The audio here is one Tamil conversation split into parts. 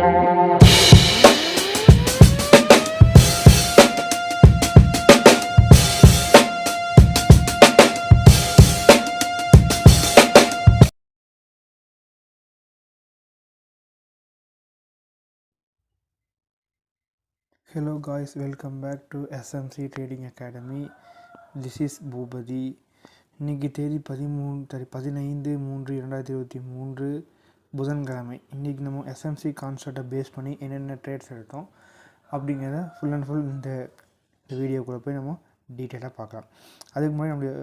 Hello guys, welcome back to SMC Trading Academy. This is BOOPATHI. இன்னைக்கு தேதி 15/3/2023 புதன்கிழமை. இன்றைக்கி நம்ம எஸ்எம்சி கான்செப்டை பேஸ் பண்ணி என்னென்ன ட்ரேட்ஸ் எடுத்தோம் அப்படிங்கிறத ஃபுல் அண்ட் ஃபுல் இந்த வீடியோக்குள்ளே போய் நம்ம டீட்டெயிலாக பார்க்கலாம். அதுக்கு முன்னாடி நம்மளுடைய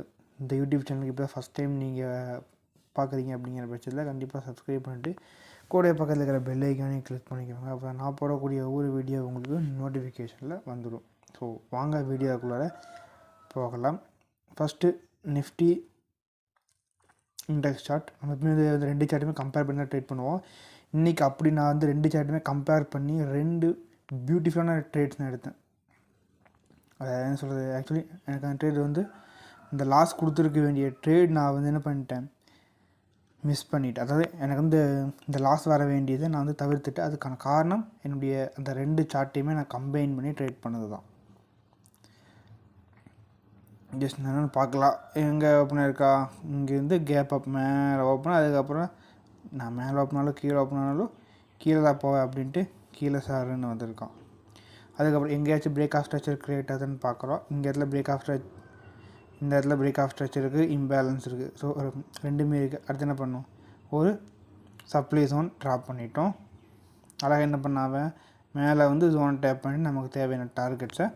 இந்த யூடியூப் சேனலுக்கு இப்போ ஃபஸ்ட் டைம் நீங்கள் பார்க்குறீங்க அப்படிங்கிற பட்சத்தில் கண்டிப்பாக சப்ஸ்கிரைப் பண்ணிட்டு கூட பக்கத்தில் இருக்கிற பெல் ஐக்கானே கிளிக் பண்ணிக்கோங்க. அப்போ நான் போடக்கூடிய ஒவ்வொரு வீடியோ உங்களுக்கு நோட்டிஃபிகேஷனில் வந்துடும். ஸோ வாங்க வீடியோக்குள்ளார போகலாம். First Nifty index chart. நம்ம எப்பவுமே ரெண்டு சார்ட்டுமே கம்பேர் பண்ணி தான் ட்ரேட் பண்ணுவோம். இன்றைக்கி அப்படி நான் வந்து ரெண்டு சார்ட்டுமே கம்பேர் பண்ணி ரெண்டு பியூட்டிஃபுல்லான ட்ரேட்ஸ் நான் எடுத்தேன். அதை என்ன சொல்கிறது, ஆக்சுவலி எனக்கு அந்த ட்ரேட் வந்து இந்த லாஸ் கொடுத்துருக்க வேண்டிய ட்ரேட் நான் வந்து என்ன பண்ணிட்டேன், மிஸ் பண்ணிவிட்டு, அதாவது எனக்கு வந்து இந்த லாஸ் வர வேண்டியதை நான் வந்து தவிர்த்துட்டு, அதுக்கான காரணம் என்னுடைய அந்த ரெண்டு சார்ட்டையுமே நான் கம்பைன் பண்ணி ட்ரேட் பண்ணது தான். ஜஸ்ட் என்னென்னு பார்க்கலாம். எங்கே ஓப்பனாக இருக்கா, இங்கேருந்து கேப் அப் மேலே ஓப்பன், அதுக்கப்புறம் நான் மேலே ஓப்பனாலும் கீழே ஓப்பனாலும் கீழே தான் போவேன் அப்படின்ட்டு கீழே சாருன்னு வந்திருக்கான். அதுக்கப்புறம் எங்கேயாச்சும் பிரேக் ஆஃப் ஸ்ட்ரக்சர் க்ரியேட் ஆகுதுன்னு பார்க்குறோம். இந்த இடத்துல பிரேக் ஆஃப் ஸ்ட்ரக்சர் இருக்குது, இம்பேலன்ஸ் இருக்குது. ஸோ ரெண்டுமே இருக்குது. அடுத்து என்ன பண்ணோம், ஒரு சப்ளை ஜோன் ட்ராப் பண்ணிட்டோம். அழகாக என்ன பண்ணாவன் மேலே வந்து ஜோன் டேப் பண்ணி நமக்கு தேவையான டார்கெட்ஸை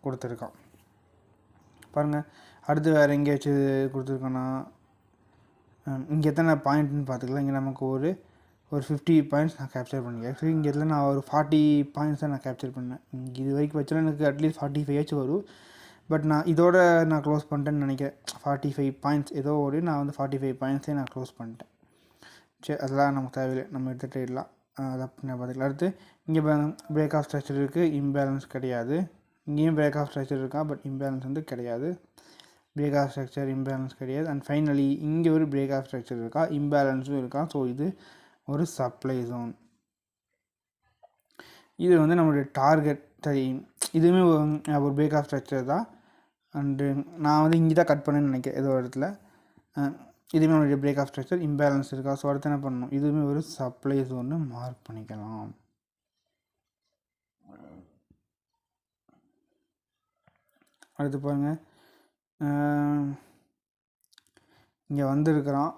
கொடுத்துருக்கான். பாருங்கள், அடுத்து வேறு எங்கேயாச்சும் கொடுத்துருக்கோன்னா இங்கே எத்தனை பாயிண்ட்னு பார்த்துக்கலாம். இங்கே நமக்கு ஒரு 50 பாயிண்ட்ஸ் நான் கேப்சர் பண்ணிக்கிறேன். ஆக்சுவலி இங்கே இடத்துல நான் ஒரு 40 பாயிண்ட்ஸை நான் கேப்சர் பண்ணேன். இது வரைக்கும் வச்சாலும் எனக்கு அட்லீஸ்ட் 45 வரும். பட் நான் இதோட நான் க்ளோஸ் பண்ணிட்டேன்னு நினைக்கிறேன். 45 பாயிண்ட்ஸ் ஏதோ ஓடி நான் வந்து 45 பாயிண்ட்ஸே நான் க்ளோஸ் பண்ணிட்டேன். சரி, அதெல்லாம் நமக்கு தேவையில்லை, நம்ம எடுத்து ட்ரேட்லாம் அதை நான் பார்த்துக்கலாம். அடுத்து இங்கே பிரேக் ஆஃப் ஸ்ட்ரக்சர் இருக்குது, இம்பேலன்ஸ் கிடையாது. இங்கேயும் பிரேக் ஆஃப் ஸ்ட்ரக்சர் இருக்கா, பட் இம்பேலன்ஸ் வந்து கிடையாது. பிரேக் ஆஃப் ஸ்ட்ரக்சர், இம்பேலன்ஸ் கிடையாது. அண்ட் ஃபைனலி இங்கே ஒரு பிரேக் ஆஃப் ஸ்ட்ரக்சர் இருக்கா, இம்பேலன்ஸும் இருக்கா. ஸோ இது ஒரு சப்ளை ஜோன். இது வந்து நம்மளுடைய டார்கெட். சரி, இதுவுமே ஒரு பிரேக் ஆஃப் ஸ்ட்ரக்சர் தான். அண்டு நான் வந்து இங்கே தான் கட் பண்ணேன்னு நினைக்கிறேன் ஏதோ இடத்துல. இதுவுமே நம்மளுடைய பிரேக் ஆஃப் ஸ்ட்ரக்சர், இம்பேலன்ஸ் இருக்கா. ஸோ அடுத்து என்ன பண்ணணும், இதுவுமே ஒரு சப்ளை ஜோன்னு மார்க் பண்ணிக்கலாம். அடுத்து பாருங்கள், இங்கே வந்துருக்கிறான்.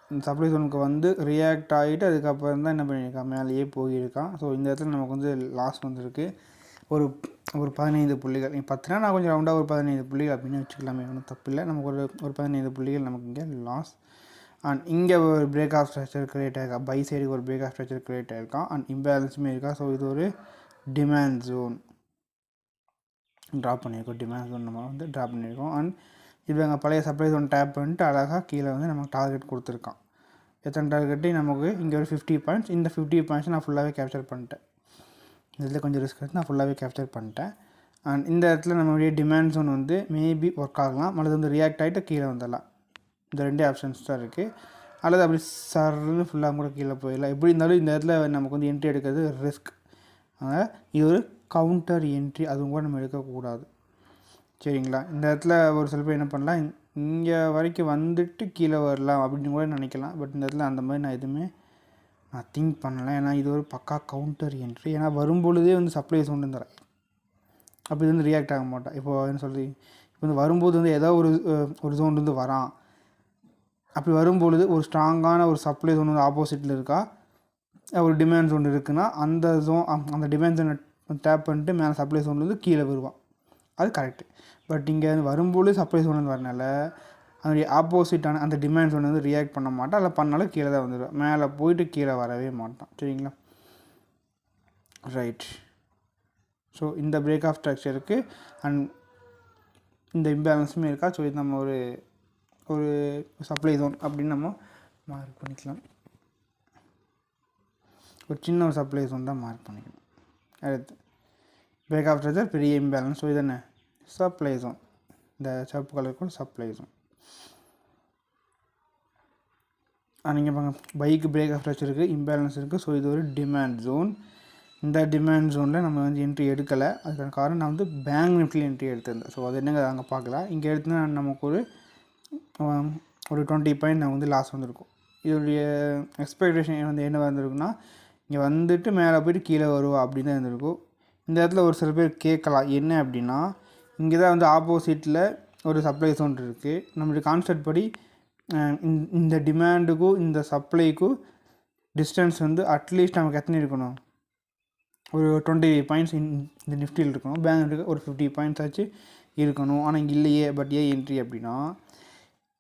இந்த சப்ளை ஜோனுக்கு வந்து ரியாக்ட் ஆகிட்டு அதுக்கப்புறம் தான் என்ன பண்ணியிருக்கான், மேலேயே போயிருக்கான். ஸோ இந்த இடத்துல நமக்கு வந்து லாஸ் வந்துருக்கு. ஒரு 15 புள்ளிகள். 10னா நான் கொஞ்சம் ரவுண்டாக ஒரு 15 புள்ளிகள் அப்படின்னு வச்சுக்கலாமே, ஒன்றும் தப்பு இல்லை. நமக்கு ஒரு 15 புள்ளிகள் நமக்கு இங்கே லாஸ். அண்ட் இங்கே ஒரு பிரேக் ஆஃப் ஸ்ட்ரக்சர் க்ரியேட் ஆகிருக்கா, பை சைடுக்கு ஒரு பிரேக் ஆஃப் ஸ்ட்ரக்சர் க்ரியேட் ஆகிருக்கான். அண்ட் இம்பேலன்ஸுமே இருக்கா. ஸோ இது ஒரு டிமாண்ட் ஜோன் ட்ராப் பண்ணியிருக்கோம். டிமாண்ட் ஜோன் நம்ம வந்து ட்ராப் பண்ணியிருக்கோம். அண்ட் இப்போ எங்கள் பழைய சப்ளை ஜோன் டேப் பண்ணிட்டு அழகாக கீழே வந்து நமக்கு டார்கெட் கொடுத்துருக்கான். எத்தனை டார்கெட்டு நமக்கு இங்கே ஒரு 50 பாயிண்ட்ஸ். இந்த 50 பாயிண்ட்ஸ் நான் ஃபுல்லாகவே கேப்சர் பண்ணிட்டேன். இதில் கொஞ்சம் ரிஸ்க் எடுத்து நான் ஃபுல்லாகவே கேப்சர் பண்ணிட்டேன். அண்ட் இந்த இடத்துல நம்மளுடைய டிமாண்ட் ஜோன் வந்து மேபி ஒர்க் ஆகலாம், அல்லது வந்து ரியாக்ட் ஆகிட்டு கீழே வந்துடலாம். இந்த ரெண்டே ஆப்ஷன்ஸ் தான் இருக்குது. அல்லது அப்படி சர்ன்னு ஃபுல்லாக கூட கீழே போயிடலாம். எப்படி இருந்தாலும் இந்த இடத்துல நமக்கு வந்து என்ட்ரி எடுக்கிறது ரிஸ்க். அதனால் இது ஒரு கவுண்டர் என்ட்ரி, அதுவும் கூட நம்ம எடுக்கக்கூடாது. சரிங்களா. இந்த இடத்துல ஒரு சில பேர் என்ன பண்ணலாம், இங்கே வரைக்கும் வந்துட்டு கீழே வரலாம் அப்படின்னு கூட நினைக்கலாம். பட் இந்த இடத்துல அந்த மாதிரி நான் எதுவுமே நான் திங்க் பண்ணலை. ஏன்னா இது ஒரு பக்கா கவுண்டர் என்ட்ரி. ஏன்னா வரும்பொழுதே வந்து சப்ளை ஜோன் தரேன், அப்படி வந்து ரியாக்ட் ஆக மாட்டான். இப்போது என்ன சொல்லி, இப்போ வந்து வரும்போது வந்து ஏதோ ஒரு ஜோன் வந்து வரான். அப்படி வரும்பொழுது ஒரு ஸ்ட்ராங்கான ஒரு சப்ளை ஜோன் வந்து ஆப்போசிட்டில் இருக்கா, ஒரு டிமாண்ட் ஜோன் இருக்குன்னா அந்த டிமாண்ட் ஜோனை டேப் பண்ணிட்டு மேலே சப்ளை ஜோன்லேருந்து கீழே வருவான். அது கரெக்டு. பட் இங்கே வரும்பொழுது சப்ளை ஜோன் வரனால அதனுடைய ஆப்போசிட்டான அந்த டிமாண்ட் ஜோன் வந்து ரியாக்ட் பண்ண மாட்டான். அதில் பண்ணாலும் கீழே தான் வந்துடுவான், மேலே போயிட்டு கீழே வரவே மாட்டான். சரிங்களா, ரைட். ஸோ இந்த பிரேக் ஆஃப் ஸ்ட்ரக்சருக்கு அண்ட் இந்த இம்பேலன்ஸுமே இருக்கா. ஸோ இது நம்ம ஒரு சப்ளை ஜோன் அப்படின்னு நம்ம மார்க் பண்ணிக்கலாம். ஒரு சின்ன ஒரு சப்ளை ஜோன் தான் மார்க் பண்ணிக்கணும். அடுத்து பிரேக் ஆஃப் ஸ்ட்ரக்சர், பெரிய இம்பேலன்ஸ். ஸோ இது என்ன, சப்ளை ஜோன். இந்த சிவப்பு கலருக்குள் சப்ளை ஜோன். நீங்கள் பாருங்க பைக்கு பிரேக் ஆஃப் ஸ்ட்ரக்சர் இருக்குது, இம்பேலன்ஸ் இருக்குது. ஸோ இது ஒரு டிமாண்ட் ஜோன். இந்த டிமாண்ட் ஜோனில் நம்ம வந்து என்ட்ரி எடுக்கலை. அதுக்கான காரணம் நான் வந்து பேங்க் நிஃப்டியில் என்ட்ரி எடுத்திருந்தேன். ஸோ அது என்னங்க அங்கே பார்க்கலாம். இங்கே எடுத்துனா நமக்கு ஒரு 20 பாயிண்ட் நான் வந்து லாஸ் வந்திருக்கும். இதோடைய எக்ஸ்பெக்டேஷன் வந்து என்ன வந்திருக்குன்னா, இங்கே வந்துட்டு மேலே போய்ட்டு கீழே வருவா அப்படின்னு தான் இருந்திருக்கும். இந்த இடத்துல ஒரு சில பேர் கேட்கலாம் என்ன அப்படின்னா, இங்கே தான் வந்து ஆப்போசிட்டில் ஒரு சப்ளை ஜோன் இருக்குது. நம்மளுடைய கான்செப்ட் படி இந்த டிமாண்டுக்கும் இந்த சப்ளைக்கும் டிஸ்டன்ஸ் வந்து அட்லீஸ்ட் நமக்கு எத்தனை இருக்கணும், ஒரு 20 பாயிண்ட்ஸ் இந்த நிஃப்டியில் இருக்கணும். பேங்க் நிஃப்டிக்கு ஒரு 50 பாயிண்ட்ஸ் ஆச்சு இருக்கணும். ஆனால் இங்கே இல்லையே. பட் ஏன் என்ட்ரி அப்படின்னா,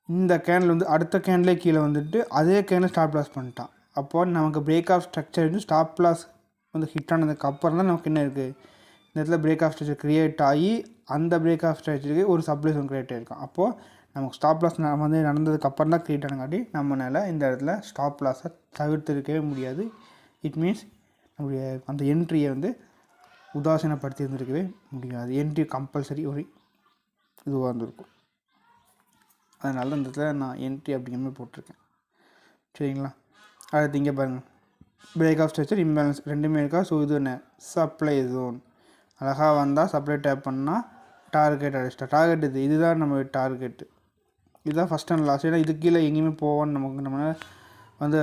இந்த கேனில் வந்து அடுத்த கேன்லேயே கீழே வந்துட்டு அதே கேனில் ஸ்டாப் லாஸ் பண்ணிட்டான். அப்போ நமக்கு பிரேக் ஆஃப் ஸ்ட்ரக்சர் வந்து ஸ்டாப் லாஸ் வந்து ஹிட் ஆனதுக்கு அப்புறம் தான் நமக்கு என்ன இருக்குது, இந்த இடத்துல பிரேக் ஆஃப் ஸ்ட்ரக்சர் க்ரியேட் ஆகி அந்த பிரேக் ஆஃப் ஸ்ட்ரக்சருக்கு ஒரு சப்ளை ஜோன் க்ரியேட் ஆகிருக்கும். அப்போது நமக்கு ஸ்டாப் லாஸ் வந்து நடந்ததுக்கு அப்புறம் தான் க்ரியேட் ஆனங்காட்டி நம்மளால் இந்த இடத்துல ஸ்டாப் லாஸை தவிர்த்துருக்கவே முடியாது. இட் மீன்ஸ் நம்முடைய அந்த என்ட்ரியை வந்து உதாசீனப்படுத்தி இருந்திருக்கவே முடியாது. என்ட்ரி கம்பல்சரி ஒரு இதுவாக இருந்திருக்கும். அதனால தான் இந்த இடத்துல நான் என்ட்ரி அப்படிங்கிற மாதிரி போட்டிருக்கேன். சரிங்களா. அடுத்து இங்கே பாருங்கள், பிரேக் ஆஃப் ஸ்ட்ரக்சர் இம்பேலன்ஸ் ரெண்டுமே இருக்கா. ஸோ இது என்ன சப்ளை ஜோன். அழகாக வந்தால் சப்ளை டேப் பண்ணால் டார்கெட் அடிச்சிட்டா. டார்கெட் இதுதான் நம்ம டார்கெட்டு. இதுதான் ஃபஸ்ட் அண்ட் லாஸ்ட். ஏன்னா இது கீழே எங்கேயுமே போவான்னு நம்மளால் வந்து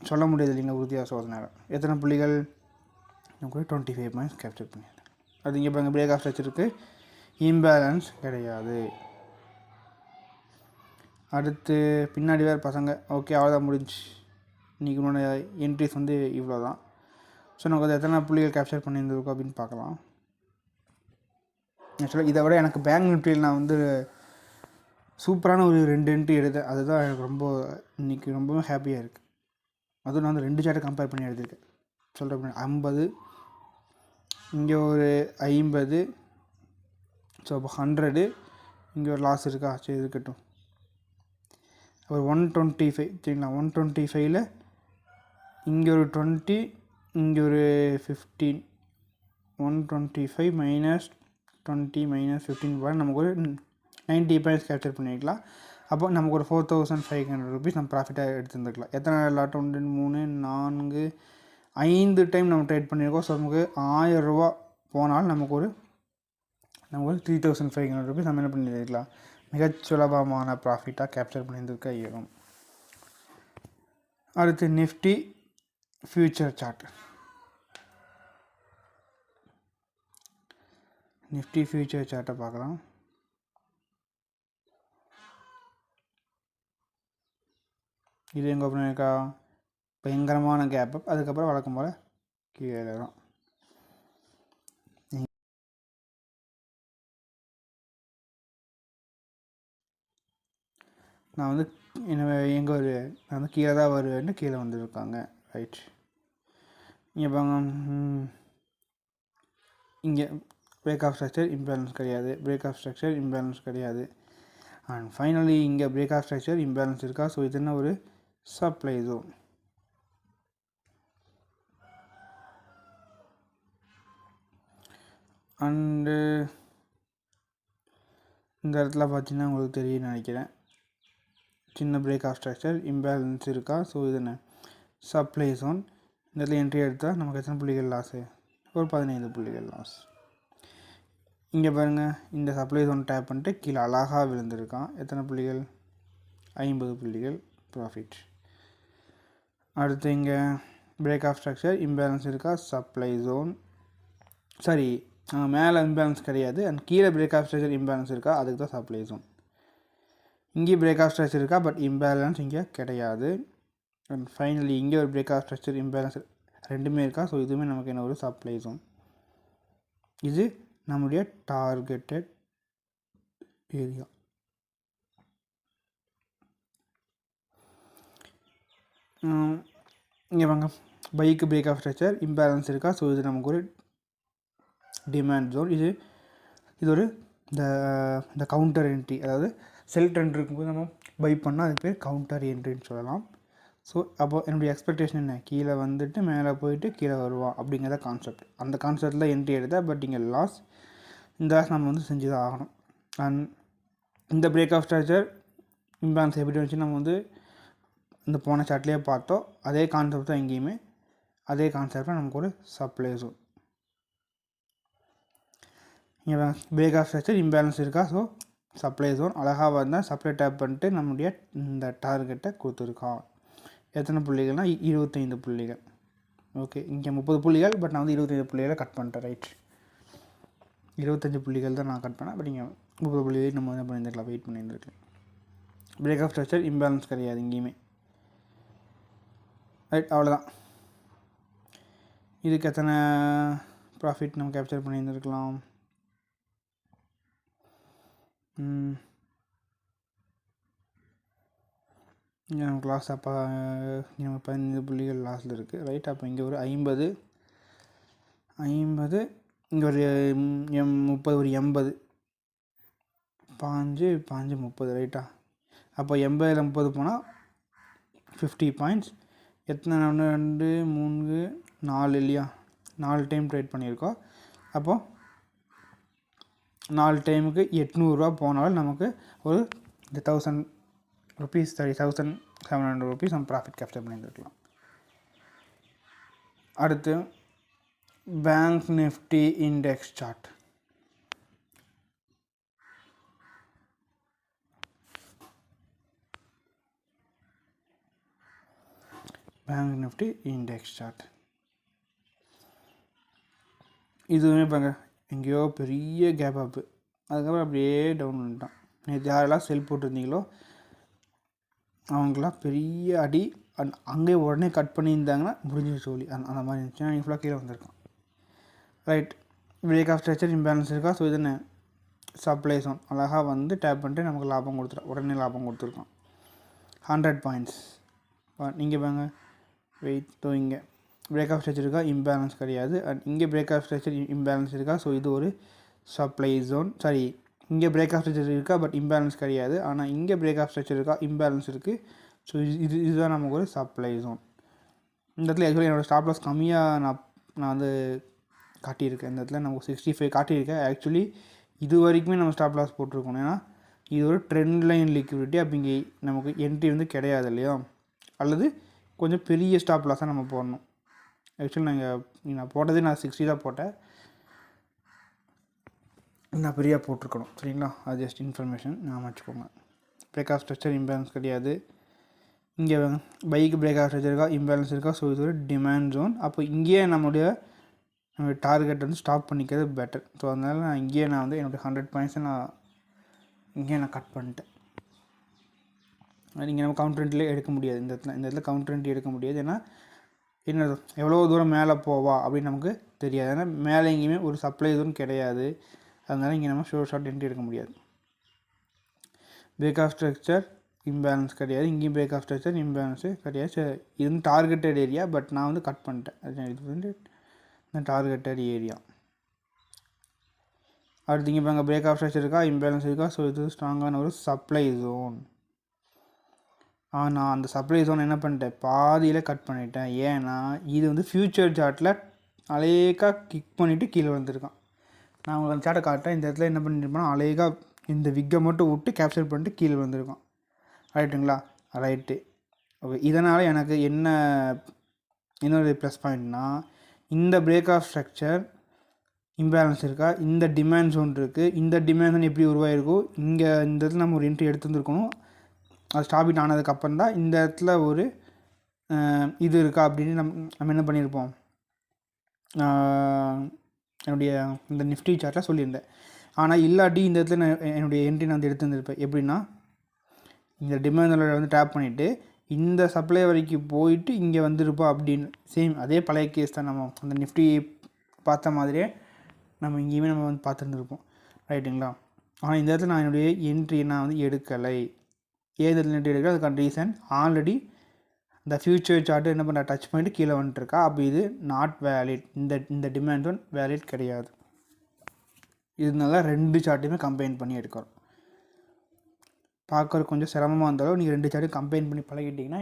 சொல்ல முடியாது இல்லைங்க உறுதியாக. ஸோ அதனால் எத்தனை புள்ளிகள் நமக்கு 25 பாயிண்ட்ஸ் கேப்சர் பண்ணிடுது. அது இங்கே பாருங்கள் பிரேக் ஆஃப் ஸ்ட்ரக்சருக்கு இம்பேலன்ஸ் கிடையாது. அடுத்து பின்னாடி வேறு பசங்க. ஓகே, அவ்வளோதான் முடிஞ்சு. இன்றைக்கி உன்னோட என்ட்ரிஸ் வந்து இவ்வளோ தான். ஸோ நமக்கு அது எத்தனை புள்ளிகள் கேப்சர் பண்ணியிருந்துருக்கோம் அப்படின்னு பார்க்கலாம். ஆக்சுவலாக இதை விட எனக்கு பேங்க் நிஃப்டியில் நான் வந்து சூப்பரான ஒரு 2 என்ட்ரி எடுத்தேன். அதுதான் எனக்கு ரொம்ப இன்றைக்கி ரொம்பவும் ஹாப்பியாக இருக்குது. அதுவும் நான் வந்து 2 சார்ட்டை கம்பேர் பண்ணி எடுத்திருக்கேன். சொல்கிறேன் 50, இங்கே ஒரு 50, ஸோ அப்போ 100, இங்கே ஒரு லாஸ் இருக்கா. சரி இருக்கட்டும். ஒரு 125 சரிங்களா. 125ல் இங்கே ஒரு 20, இங்கே ஒரு 15. 125 மைனஸ் 20 மைனஸ் 15 நமக்கு ஒரு 90 பாயிண்ட்ஸ் கேப்சர் பண்ணிக்கலாம். அப்போ நமக்கு ஒரு 4500 ருபீஸ் நம்ம ப்ராஃபிட்டாக எடுத்துருந்துருக்கலாம். எத்தனை லாட் 1 3 4 5 டைம் நம்ம ட்ரேட் பண்ணியிருக்கோம். ஸோ நமக்கு 1000 ரூபா போனால் நமக்கு ஒரு 3500 ருபீஸ் நம்ம என்ன பண்ணியிருக்கலாம், மிகச் சுலபமான ப்ராஃபிட்டாக கேப்சர் பண்ணியிருந்துருக்க இயலும். அடுத்து Nifty future chart. Nifty future சார்ட்டை பார்க்கலாம். இது எங்கே ஓப்பன் இருக்கா, பயங்கரமான கேப் அப். அதுக்கப்புறம் வழக்கம் போல் கீழே வரும். நான் வந்து எங்கே வருவேன், நான் வந்து கீழே தான் வருவேன்னு கீழே வந்துருக்காங்க. ரைட். இங்கே பாங்க, இங்கே பிரேக் ஆஃப் ஸ்ட்ரக்சர் இம்பேலன்ஸ் கிடையாது, பிரேக் ஆஃப் ஸ்ட்ரக்சர் இம்பேலன்ஸ் கிடையாது. அண்ட் ஃபைனலி இங்கே பிரேக் ஆஃப் ஸ்ட்ரக்சர் இம்பேலன்ஸ் இருக்கா. ஸோ இது என்ன ஒரு சப்ளை ஜோன். அண்டு இந்த இடத்துல பார்த்தீங்கன்னா உங்களுக்கு தெரியும்னு நினைக்கிறேன், சின்ன பிரேக் ஆஃப் ஸ்ட்ரக்சர் இம்பேலன்ஸ் இருக்கா. ஸோ இது என்ன சப்ளை ஜோன். இந்த இடத்துல என்ட்ரி எடுத்தால் நமக்கு எத்தனை புள்ளிகள் லாஸு, ஒரு 15 புள்ளிகள் லாஸ். இங்கே பாருங்கள், இந்த சப்ளை ஜோன் டேப் பண்ணிட்டு கீழே அழகாக விழுந்திருக்கான். எத்தனை புள்ளிகள், 50 புள்ளிகள் ப்ராஃபிட். அடுத்து இங்கே பிரேக் ஆஃப் ஸ்ட்ரக்சர் இம்பேலன்ஸ் இருக்கா, சப்ளை ஜோன் சாரி மேலே இம்பேலன்ஸ் கிடையாது. அண்ட் கீழே பிரேக் ஆஃப் ஸ்ட்ரக்சர் இம்பேலன்ஸ் இருக்கா, அதுக்கு தான் சப்ளை ஜோன். இங்கே பிரேக் ஆஃப் ஸ்ட்ரக்சர் இருக்கா, பட் இம்பேலன்ஸ் இங்கே கிடையாது. அண்ட் ஃபைனலி இங்கே ஒரு பிரேக் ஆஃப் ஸ்ட்ரக்சர் இம்பேலன்ஸ் ரெண்டுமே இருக்கா. ஸோ இதுவுமே நமக்கு என்ன ஒரு சப்ளை ஜோன். இது நம்முடைய டார்கெட்டட் ஏரியா. இங்கே வாங்க, பைக்கு பிரேக் ஆஃப் ஸ்ட்ரக்சர் இம்பேலன்ஸ் இருக்கா. ஸோ இது நமக்கு ஒரு டிமாண்ட் ஜோன். இது ஒரு இந்த கவுண்டர் என்ட்ரி, அதாவது செல் ட்ரெண்ட் இருக்கும்போது நம்ம பை பண்ணால் அதுக்கு பேர் கவுண்டர் என்ட்ரின்னு சொல்லலாம். ஸோ அப்போ என்னுடைய எக்ஸ்பெக்டேஷன் என்ன, கீழே வந்துட்டு மேலே போயிட்டு கீழே வருவான் அப்படிங்கிறத கான்செப்ட். அந்த கான்செப்டில் என்ட்ரி எடுத்தால், பட் இங்கே லாஸ். இந்த லாஸ் நம்ம வந்து செஞ்சு தான் ஆகணும். அண்ட் இந்த பிரேக் ஆஃப் ஸ்ட்ரக்சர் இம்பேலன்ஸ் எப்படி வந்துச்சு, நம்ம வந்து இந்த போன சார்ட்லேயே பார்த்தோம் அதே கான்செப்ட் தான் எங்கேயுமே அதே கான்செப்டில் நமக்கு ஒரு சப்ளை ஜோன். இங்கே பிரேக் ஆஃப் ஸ்ட்ரக்சர் இம்பேலன்ஸ் இருக்கா, ஸோ சப்ளை ஜோன் அழகாக வந்தால் சப்ளை டேப் பண்ணிட்டு நம்முடைய இந்த டார்கெட்டை கொடுத்துருக்கோம். எத்தனை புள்ளிகள்னால் 25 புள்ளிகள். ஓகே, இங்கே 30 புள்ளிகள், பட் நான் வந்து 25 புள்ளிகளை கட் பண்ணிட்டேன். ரைட், 25 புள்ளிகள் தான் நான் கட் பண்ணேன். பட் நீங்கள் 30 புள்ளிகளை நம்ம என்ன பண்ணியிருந்துருக்கலாம், வெயிட் பண்ணியிருந்துருக்கலாம். பிரேக் ஆஃப் ஸ்ட்ரக்சர் இம்பேலன்ஸ் கிடையாது எங்கேயுமே. ரைட், அவ்வளோதான். இதுக்கு எத்தனை ப்ராஃபிட் நம்ம கேப்சர் பண்ணியிருந்துருக்கலாம்? இங்கே நமக்கு லாஸ் அப்போ நமக்கு 15 புள்ளிகள் லாஸில் இருக்குது. ரைட், அப்போ இங்கே ஒரு 50, இங்கே ஒரு 30, ஒரு 80, 5 30. ரைட்டா, அப்போ 80ல் 30 போனால் 50 பாயிண்ட்ஸ். எத்தனை 1 2 3 4 இல்லையா, 4 டைம் ட்ரேட் பண்ணியிருக்கோம். அப்போது 4 டைமுக்கு 800 ரூபா போனாலும் நமக்கு ஒரு 1000 rupees, 3700 rupees நம்ம ப்ராஃபிட் கேப்சர் பண்ணியிருக்கலாம். அடுத்து bank Nifty index chart. Bank Nifty index chart இதுவுமே பாருங்க, எங்கேயோ பெரிய கேப் அப்பு, அதுக்கப்புறம் அப்படியே டவுன் பண்ணிட்டான். நேற்று யாரெல்லாம் செல் போட்டிருந்தீங்களோ அவங்களாம் பெரிய அடி, அங்கேயே உடனே கட் பண்ணியிருந்தாங்கன்னா முடிஞ்சு சொல்லி அந்த மாதிரி இருந்துச்சுன்னா நீங்கள் ஃபுல்லாக கீழே வந்திருக்கான். Right, break of structure imbalance இருக்கா, ஸோ இது என்ன சப்ளை ஜோன் அழகாக வந்து டேப் பண்ணிட்டு நமக்கு லாபம் கொடுத்துருக்கோம், உடனே லாபம் கொடுத்துருக்கோம். 100 பாயிண்ட்ஸ். நீங்கள் பாருங்க, வெயிட், இங்கே பிரேக் ஆஃப் ஸ்ட்ரக்சர் இருக்கா, இம்பேலன்ஸ் கிடையாது. அண்ட் இங்கே பிரேக் ஆஃப் ஸ்ட்ரக்சர் இம்பேலன்ஸ் இருக்கா, ஸோ இது ஒரு சப்ளை ஜோன். சாரி, இங்கே பிரேக் ஆஃப் ஸ்ட்ரக்சர் இருக்கா, பட் இம்பேலன்ஸ் கிடையாது. ஆனால் இங்கே பிரேக் ஆஃப் ஸ்ட்ரக்சர் இருக்கா, இம்பேலன்ஸ் இருக்குது. ஸோ இதுதான் நமக்கு ஒரு சப்ளை ஜோன். இந்த இடத்துல ஆக்சுவலி என்னோடய ஸ்டாப் லாஸ் கம்மியாக நான் வந்து காட்டியிருக்கேன். இந்த இடத்துல நமக்கு 65 காட்டியிருக்கேன். ஆக்சுவலி இது வரைக்குமே நம்ம ஸ்டாப் லாஸ் போட்டிருக்கோம். ஏன்னா இது ஒரு ட்ரெண்ட் லைன் லிக்விடிட்டி. அப்போ இங்கே நமக்கு என்ட்ரி வந்து கிடையாது இல்லையா, அல்லது கொஞ்சம் பெரிய ஸ்டாப் லாஸாக நம்ம போடணும். ஆக்சுவலி நான் போட்டதே நான் 60 தான் போட்டேன், நான் பெரியா போட்டிருக்கணும். சரிங்களா, அது ஜஸ்ட் இன்ஃபர்மேஷன் நான் வச்சுக்கோங்க. பிரேக் ஆஃப் ஸ்ட்ரக்சர் இம்பேலன்ஸ் கிடையாது. இங்கே பைக்கு பிரேக் ஆஃப் ஸ்ட்ரக்சர் இருக்கா, இம்பேலன்ஸ் இருக்கா, ஸோ இது ஒரு டிமாண்ட் ஜோன். அப்போ இங்கேயே நம்மளுடைய டார்கெட் வந்து ஸ்டாப் பண்ணிக்கிறது பெட்டர். ஸோ அதனால் நான் இங்கேயே நான் வந்து என்னுடைய 100 பாயிண்ட்ஸை இங்கேயே நான் கட் பண்ணிட்டேன். இங்கே நம்ம கவுண்டர் எடுக்க முடியாது. இந்த இடத்துல கவுண்டர் எடுக்க முடியாது. ஏன்னா என்ன எவ்வளோ தூரம் மேலே போவா அப்படின்னு நமக்கு தெரியாது. ஏன்னா மேலே எங்கேயுமே ஒரு சப்ளை ஜோன் கிடையாது. அதனால் இங்கே நம்ம ஷார்ட் என்ட்ரி எடுக்க முடியாது. பிரேக் ஆஃப் ஸ்ட்ரக்சர் இம்பேலன்ஸ் கிடையாது. இங்கேயும் பிரேக் ஆஃப் ஸ்ட்ரக்சர் இம்பேலன்ஸு கிடையாது. இது வந்து டார்கெட்டட் ஏரியா, பட் நான் வந்து கட் பண்ணிட்டேன். இது வந்து இந்த டார்கெட்டட் ஏரியா. அடுத்து இங்கே பாருங்க, பிரேக் ஆஃப் ஸ்ட்ரக்சர் இருக்கா, இம்பேலன்ஸ் இருக்கா, ஸோ இது ஸ்ட்ராங்கான ஒரு சப்ளை ஜோன். நான் அந்த சப்ளை ஜோன் என்ன பண்ணிட்டேன், பாதியில் கட் பண்ணிட்டேன். ஏன்னா இது வந்து ஃப்யூச்சர் சார்ட்டில் அலேக்காக கிக் பண்ணிவிட்டு கீழே வந்திருக்கான். நான் உங்களுக்கு அந்த சார்ட்டை காட்டேன். இந்த இடத்துல என்ன பண்ணியிருப்பேன்னா அலேக்காக இந்த விக்கை மட்டும் விட்டு கேப்சர் பண்ணிட்டு கீழே வந்திருக்கான். ரைட்டுங்களா, ரைட்டு. ஓகே, இதனால் எனக்கு இன்னொரு ப்ளஸ் பாயிண்ட்னா, இந்த பிரேக் ஆஃப் ஸ்ட்ரக்சர் இம்பேலன்ஸ் இருக்கா, இந்த டிமாண்ட் ஜோன் இருக்குது. இந்த டிமாண்ட் ஜோன் எப்படி உருவாயிருக்கும், இங்கே இந்த இடத்துல நம்ம ஒரு என்ட்ரி எடுத்துருந்துருக்கணும். அது ஸ்டாபிட் ஆனதுக்கப்புறம் தான் இந்த இடத்துல ஒரு இது இருக்கா அப்படின்னு நம்ம என்ன பண்ணியிருப்போம், என்னுடைய இந்த நிஃப்டி சார்ட்டில் சொல்லியிருந்தேன். ஆனால் இல்லாட்டி இந்த இடத்துல நான் என்னுடைய என்ட்ரி நான் வந்து எடுத்துருந்துருப்பேன். எப்படின்னா இந்த டிமாண்ட் வந்து டேப் பண்ணிவிட்டு இந்த சப்ளை வரைக்கும் போயிட்டு இங்கே வந்துருப்பா அப்படின்னு. சேம் அதே பழைய கேஸ் தான். நம்ம அந்த நிஃப்டி பார்த்த மாதிரியே நம்ம இங்கேயுமே நம்ம வந்து பார்த்துருந்துருப்போம். ரைட்டுங்களா. ஆனால் இந்த இடத்துல நான் என்னுடைய என்ட்ரி நான் வந்து எடுக்கலை. ஏன் இந்த என்ட்ரி எடுக்கலை, அதுக்கான ரீசன் ஆல்ரெடி இந்த ஃப்யூச்சர் சார்ட்டு என்ன பண்ண டச் பண்ணிட்டு கீழே வந்துட்டுருக்கா. அப்போ இது நாட் வேலிட். இந்த டிமாண்ட் ஒன் வேலிட் கிடையாது. இதனால 2 சார்ட்டையுமே கம்பைன் பண்ணி எடுக்கிறோம். பார்க்குறது கொஞ்சம் சிரமமாக இருந்தாலும் நீங்கள் 2 சார்ட்டையும் கம்பைன் பண்ணி பழகிட்டிங்கன்னா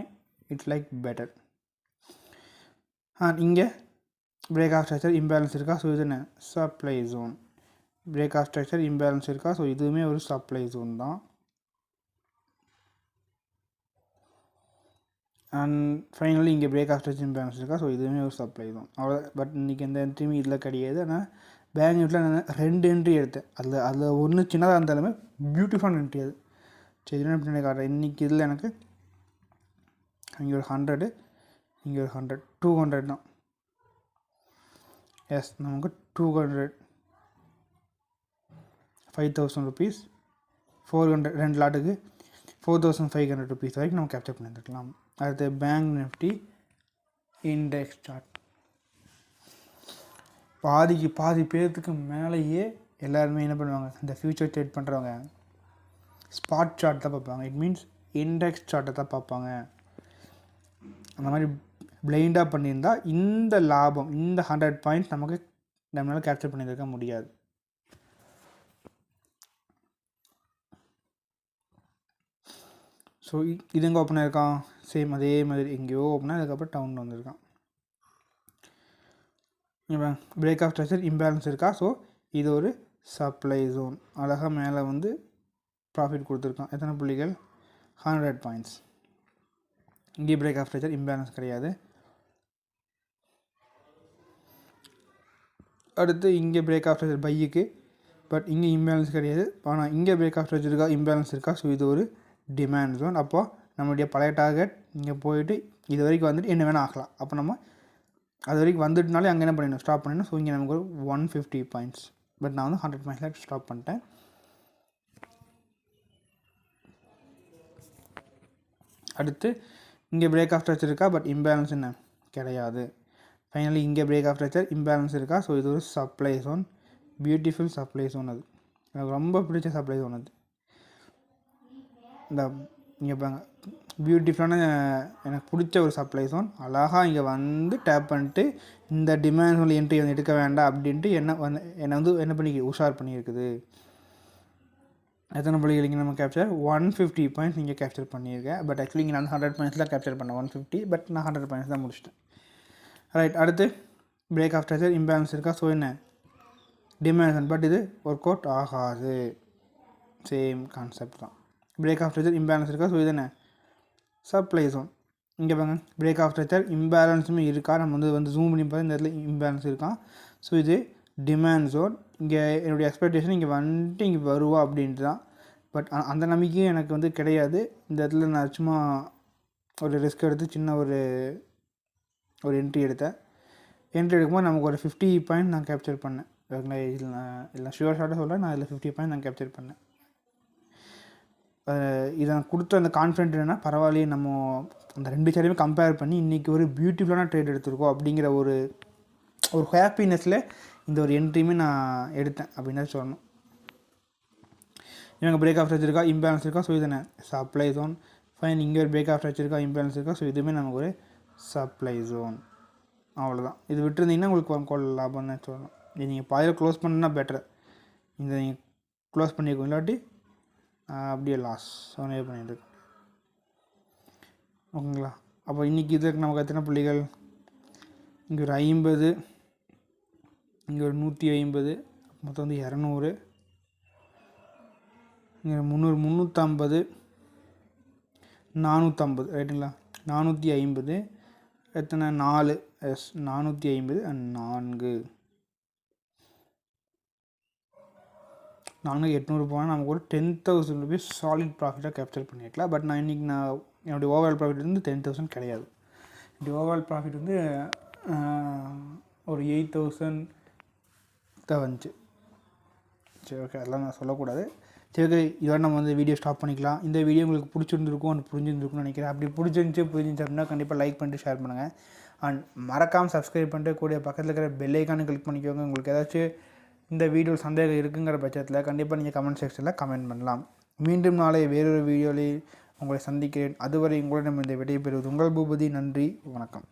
இட்ஸ் லைக் பெட்டர். இங்கே பிரேக் ஆஃப் ஸ்ட்ரக்சர் இம்பேலன்ஸ் இருக்கா, ஸோ இது என்ன supply zone. Break of structure imbalance இருக்கா, ஸோ இதுவுமே ஒரு சப்ளை ஜோன் தான். அண்ட் ஃபைனலி இங்கே பிரேக் ஆஃப் ஸ்ட்ரெச் இம்பேலன்ஸ் இருக்கா. ஸோ இதுவுமே ஒரு சப்ளை தான் அவ்வளோ. பட் இன்றைக்கி எந்த என்ட்ரியுமே இதில் கிடையாது. ஆனால் பேங்க் நிஃப்டியில் நான் 2 என்ட்ரி எடுத்தேன். அதில் ஒன்று சின்னதாக இருந்தாலுமே பியூட்டிஃபுல்லான என்ட்ரி அது. சரி இதுன்னு பின்னாடி காட்டுறேன். இன்றைக்கி இதில் எனக்கு இங்கே ஒரு 100, இங்கே ஒரு 100, 200 தான். எஸ் நமக்கு 200 5,000 ருபீஸ் 400 2 லாட்டுக்கு 4,500 ருபீஸ் வரைக்கும் நம்ம கேப்சர் பண்ணியிருக்கலாம். அடுத்து பேங்க் நிஃப்டி இண்டெக்ஸ் சார்ட். பாதி பேர்த்துக்கு மேலேயே எல்லாருமே என்ன பண்ணுவாங்க, இந்த ஃப்யூச்சர் ட்ரேட் பண்ணுறவங்க ஸ்பாட் சார்ட் தான் பார்ப்பாங்க. இட் மீன்ஸ் இண்டெக்ஸ் சார்ட்டை தான் பார்ப்பாங்க. அந்த மாதிரி பிளைண்டாக பண்ணியிருந்தால் இந்த லாபம் இந்த 100 பாயிண்ட்ஸ் நம்மளால் கேப்சர் பண்ணியிருக்க முடியாது. ஸோ இது எங்கே ஓப்பன் ஆயிருக்கான், சேம் அதே மாதிரி எங்கேயோ ஓப்பன் ஆகி அதுக்கப்புறம் டவுன் வந்திருக்கான். இப்போ பிரேக் ஆஃப் ஸ்ட்ரக்சர் இம்பேலன்ஸ் இருக்கா. ஸோ இது ஒரு சப்ளை ஜோன். அழகாக மேலே வந்து ப்ராஃபிட் கொடுத்துருக்கான். எத்தனை புள்ளிகள், 100 பாயிண்ட்ஸ். இங்கே பிரேக் ஆஃப் ஸ்ட்ரக்சர் இம்பேலன்ஸ் கிடையாது. அடுத்து இங்கே பிரேக் ஆஃப் ஸ்ட்ரக்சர் பையுக்கு, பட் இங்கே இம்பேலன்ஸ் கிடையாது. ஆனால் இங்கே பிரேக் ஆஃப் ஸ்ட்ரக்சர் இருக்கா, இம்பேலன்ஸ் இருக்கா. ஸோ இது ஒரு டிமாண்ட் ஜோன். அப்போது நம்மளுடைய பழைய டார்கெட் இங்கே போயிட்டு இது வரைக்கும் வந்துட்டு என்ன வேணால் ஆகலாம். அப்போ நம்ம அது வரைக்கும் வந்துட்டுனாலே அங்கே என்ன பண்ணிடணும், ஸ்டாப் பண்ணிடணும். ஸோ இங்கே நமக்கு ஒரு 150 பாயிண்ட்ஸ். பட் நான் வந்து 100 பாயிண்ட்ஸில் ஸ்டாப் பண்ணிட்டேன். அடுத்து இங்கே பிரேக் ஆஃப் ஸ்ட்ரக்சர் இருக்கா, பட் இம்பேலன்ஸ் என்ன கிடையாது. ஃபைனலி இங்கே பிரேக் ஆஃப் ஸ்ட்ரக்சர் இம்பேலன்ஸ் இருக்கா. ஸோ இது ஒரு supply zone, beautiful supply zone. அது எனக்கு ரொம்ப பிடிச்ச சப்ளை ஜோன். அது இந்த இங்கே பாருங்க, பியூட்டிஃபுல்லான எனக்கு பிடிச்ச ஒரு சப்ளை ஜோன். அழகாக இங்கே வந்து டேப் பண்ணிட்டு இந்த டிமாண்ட் ஜோனில் என்ட்ரி வந்து எடுக்க வேண்டாம் அப்படின்ட்டு என்னை வந்து என்ன பண்ணி உஷார் பண்ணியிருக்குது. எத்தனை புள்ளிகள் இங்கே நம்ம கேப்சர் 150 பாயிண்ட்ஸ் இங்கே கேப்சர் பண்ணியிருக்கேன். பட் ஆக்சுவலி இங்கே நான் 100 பாயிண்ட்ஸில் கேப்சர் பண்ணேன் 150. பட் நான் 100 பாயிண்ட்ஸ் தான் முடிச்சிட்டேன். ரைட். அடுத்து பிரேக் ஆஃப் ஸ்ட்ரக்சர் இம்பேலன்ஸ் இருக்கா. ஸோ என்ன டிமாண்ட், பட் இது ஒர்க் அவுட் ஆகாது. சேம் கான்செப்ட் தான். பிரேக் ஆஃப் ஸ்ட்ரக்சர் இம்பேலன்ஸ் இருக்கா. ஸோ இது என்ன சப்ளை ஜோன். இங்கே பாருங்க பிரேக் ஆஃப் ஸ்ட்ரக்சர் இம்பேலன்ஸுமே இருக்கா. நம்ம வந்து ஜூம் பண்ணி பார்த்தா இந்த இடத்துல இம்பேலன்ஸ் இருக்கான். ஸோ இது டிமாண்ட் ஜோன். இங்கே என்னுடைய எக்ஸ்பெக்டேஷன் இங்கே வந்துட்டு இங்கே வருவா அப்படின்ட்டு தான். பட் அந்த நம்பிக்கையும் எனக்கு வந்து கிடையாது. இந்த இடத்துல நான் சும்மா ஒரு ரிஸ்க் எடுத்து சின்ன ஒரு என்ட்ரி எடுத்தேன். என்ட்ரி எடுக்கும்போது நமக்கு ஒரு 50 பாயிண்ட் நான் கேப்சர் பண்ணேன். இல்லை ஷுவர் ஷார்ட்டாக சொல்கிறேன், நான் இதில் 50 பாயிண்ட் நான் கேப்சர் பண்ணேன். இதை கொடுத்த அந்த கான்ஃபிடென்ட் என்னென்னா, பரவாயில்லையே நம்ம அந்த 2 சேரையுமே கம்பேர் பண்ணி இன்றைக்கி ஒரு பியூட்டிஃபுல்லான ட்ரேட் எடுத்திருக்கோம் அப்படிங்கிற ஒரு ஹாப்பினஸில் இந்த ஒரு என்ட்ரியுமே நான் எடுத்தேன் அப்படின்னு தான் சொல்லணும். இவங்க பிரேக் ஆஃப் ஸ்ட்ரக்சர் இருக்கா, இம்பேலன்ஸ் இருக்கா. ஸோ இது என்ன சப்ளை ஜோன். ஃபைன். இங்கே ஒரு பிரேக் ஆஃப் ஸ்ட்ரக்சர் இருக்கா, இம்பேலன்ஸ் இருக்கா. ஸோ இதுவுமே நமக்கு ஒரு சப்ளை ஜோன். அவ்வளோதான். இது விட்டுருந்தீங்கன்னா உங்களுக்கு லாபம் தான் சொல்லணும். இது நீங்கள் பாதியில் க்ளோஸ் பண்ணால் பெட்டர். இந்த நீங்கள் க்ளோஸ் பண்ணியிருக்கோம், இல்லாட்டி அப்படியே லாஸ் சொன்னே பண்ணிட்டு ஓகேங்களா. அப்போ இன்றைக்கி இதுக்கு நமக்கு எத்தனை புள்ளிகள், இங்கே ஒரு 50, இங்கே ஒரு 150, மொத்தம் வந்து 200, இங்கே 300, 350, 450 ரைட்டுங்களா. 450 எத்தனை 4. எஸ் 450 அண்ட் 4 800 போனால் நமக்கு ஒரு 10,000 ருபீஸ் சாலிட் ப்ராஃபிட்டாக கேப்சர் பண்ணியிருக்கலாம். பட் நான் இன்றைக்கி என்னுடைய ஓவரால் ப்ராஃபிட் வந்து 10,000 கிடையாது. என்னுடைய ஓவரால் ப்ராஃபிட் வந்து ஒரு 8,000 தான் வந்துச்சு. சரி ஓகே, அதெல்லாம் நான் சொல்லக்கூடாது. சரி ஓகே, இதோட நம்ம வந்து வீடியோ ஸ்டாப் பண்ணிக்கலாம். இந்த வீடியோ உங்களுக்கு பிடிச்சிருந்துருக்கும், புரிஞ்சிருந்துருக்கும்னு நினைக்கிறேன். அப்படி புரிஞ்சிருந்துச்சு அப்படின்னா கண்டிப்பாக லைக் பண்ணிட்டு ஷேர் பண்ணுங்கள். அண்ட் மறக்காமல் சப்ஸ்கிரைப் பண்ணிட்டு கூடிய பக்கத்தில் இருக்கிற பெல் ஐக்கானை கிளிக் பண்ணிக்கோங்க. உங்களுக்கு ஏதாச்சும் இந்த வீடியோ சந்தேகம் இருக்குங்கிற பட்சத்தில் கண்டிப்பாக நீங்கள் கமெண்ட் செக்ஷனில் கமெண்ட் பண்ணலாம். மீண்டும் நாளை வேறொரு வீடியோவில் உங்களை சந்திக்கிறேன். அதுவரை உங்களிடம் இந்த விடைபெறுவது உங்கள் பூபதி. நன்றி, வணக்கம்.